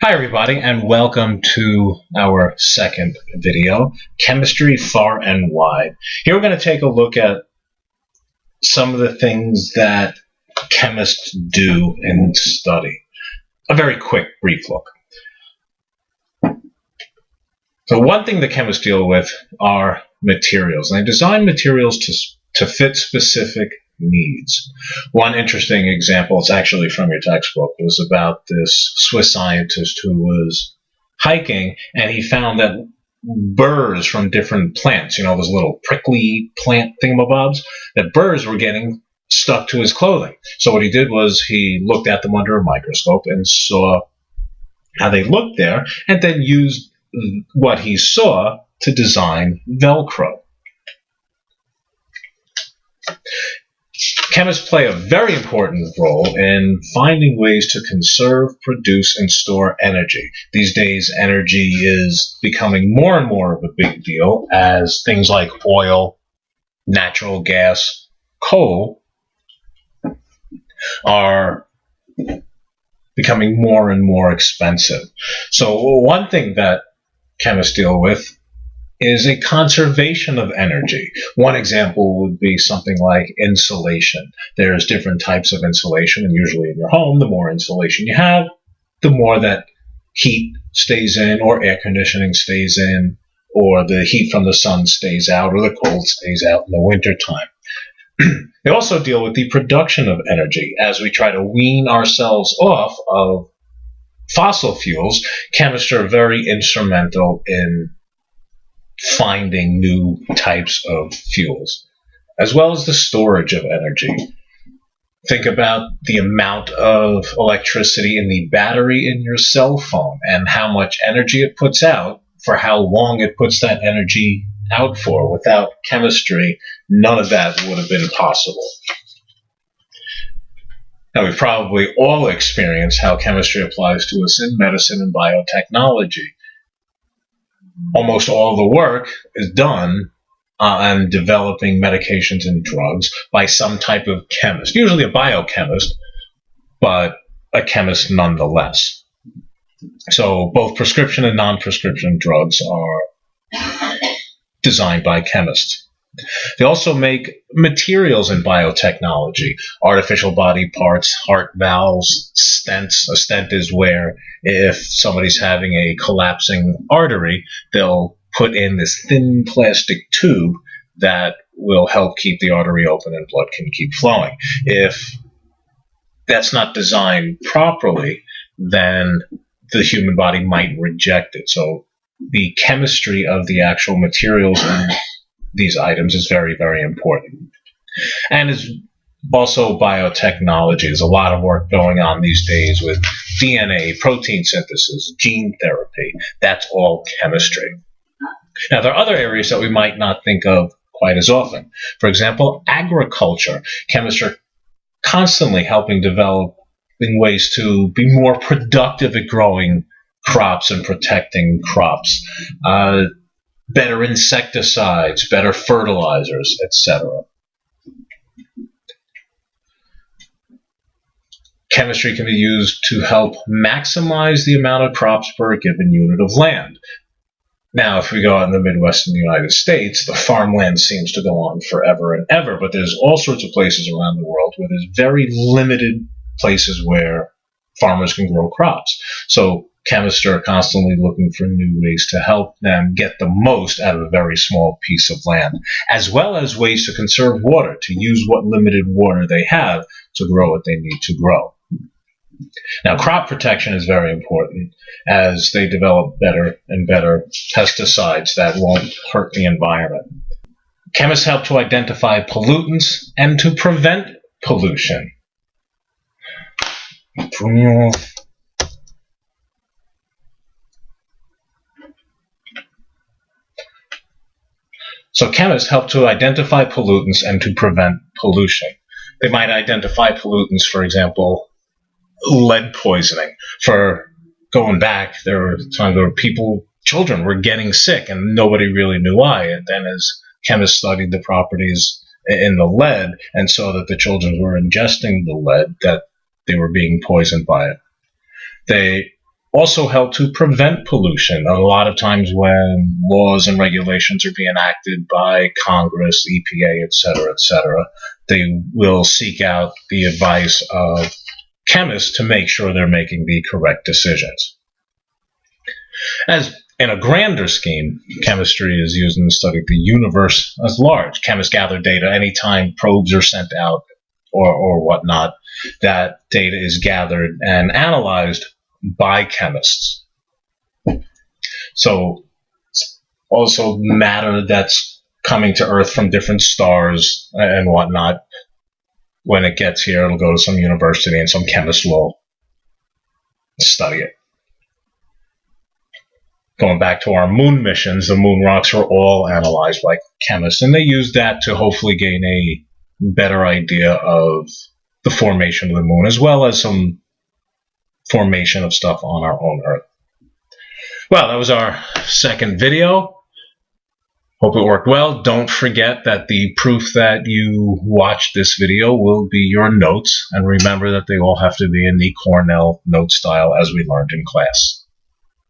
Hi everybody, and welcome to our second video, Chemistry Far and Wide. Here we're going to take a look at some of the things that chemists do and study. A very quick, brief look. So one thing that chemists deal with are materials. And they design materials to fit specific needs. One interesting example, it's actually from your textbook, was about this Swiss scientist who was hiking and he found that burrs from different plants, those little prickly plant thingamabobs, that burrs were getting stuck to his clothing. So what he did was he looked at them under a microscope and saw how they looked there and then used what he saw to design Velcro. Chemists play a very important role in finding ways to conserve, produce, and store energy. These days, energy is becoming more and more of a big deal as things like oil, natural gas, coal are becoming more and more expensive. So one thing that chemists deal with is a conservation of energy. One example would be something like insulation. There's different types of insulation, and usually in your home, the more insulation you have, the more that heat stays in, or air conditioning stays in, or the heat from the sun stays out, or the cold stays out in the wintertime. They also deal with the production of energy. As we try to wean ourselves off of fossil fuels, chemists are very instrumental in finding new types of fuels, as well as the storage of energy. Think about the amount of electricity in the battery in your cell phone and how much energy it puts out for how long it puts that energy out for. Without chemistry, none of that would have been possible. Now, we've probably all experienced how chemistry applies to us in medicine and biotechnology. Almost all the work is done on developing medications and drugs by some type of chemist, usually a biochemist, but a chemist nonetheless. So both prescription and non-prescription drugs are designed by chemists. They also make materials in biotechnology, artificial body parts, heart valves, stents. A stent is where if somebody's having a collapsing artery, they'll put in this thin plastic tube that will help keep the artery open and blood can keep flowing. If that's not designed properly, then the human body might reject it. So the chemistry of the actual materials in these items is very, very important. And is also biotechnology. There's a lot of work going on these days with DNA, protein synthesis, gene therapy. That's all chemistry. Now, there are other areas that we might not think of quite as often. For example, agriculture. Chemists are constantly helping develop ways to be more productive at growing crops and protecting crops. Better insecticides, better fertilizers, etc. Chemistry can be used to help maximize the amount of crops per given unit of land. Now, if we go out in the Midwestern United States, the farmland seems to go on forever and ever, but there's all sorts of places around the world where there's very limited places where farmers can grow crops. So chemists are constantly looking for new ways to help them get the most out of a very small piece of land, as well as ways to conserve water, to use what limited water they have to grow what they need to grow. Now, crop protection is very important as they develop better and better pesticides that won't hurt the environment. Chemists help to identify pollutants and to prevent pollution. So chemists help to identify pollutants and to prevent pollution. They might identify pollutants, for example, lead poisoning. For going back, there were times where children were getting sick and nobody really knew why. And then as chemists studied the properties in the lead and saw that the children were ingesting the lead, that they were being poisoned by it. They also help to prevent pollution. A lot of times when laws and regulations are being enacted by Congress, EPA, etc., they will seek out the advice of chemists to make sure they're making the correct decisions. As in a grander scheme, chemistry is used in the study of the universe as large. Chemists gather data anytime probes are sent out or whatnot. That data is gathered and analyzed by chemists. So also matter that's coming to Earth from different stars and whatnot, when it gets here, it'll go to some university and some chemist will study it. Going back to our moon missions, the moon rocks were all analyzed by chemists, and they used that to hopefully gain a better idea of the formation of the moon, as well as some formation of stuff on our own Earth. Well, that was our second video. Hope it worked well. Don't forget that the proof that you watched this video will be your notes, and remember that they all have to be in the Cornell note style as we learned in class.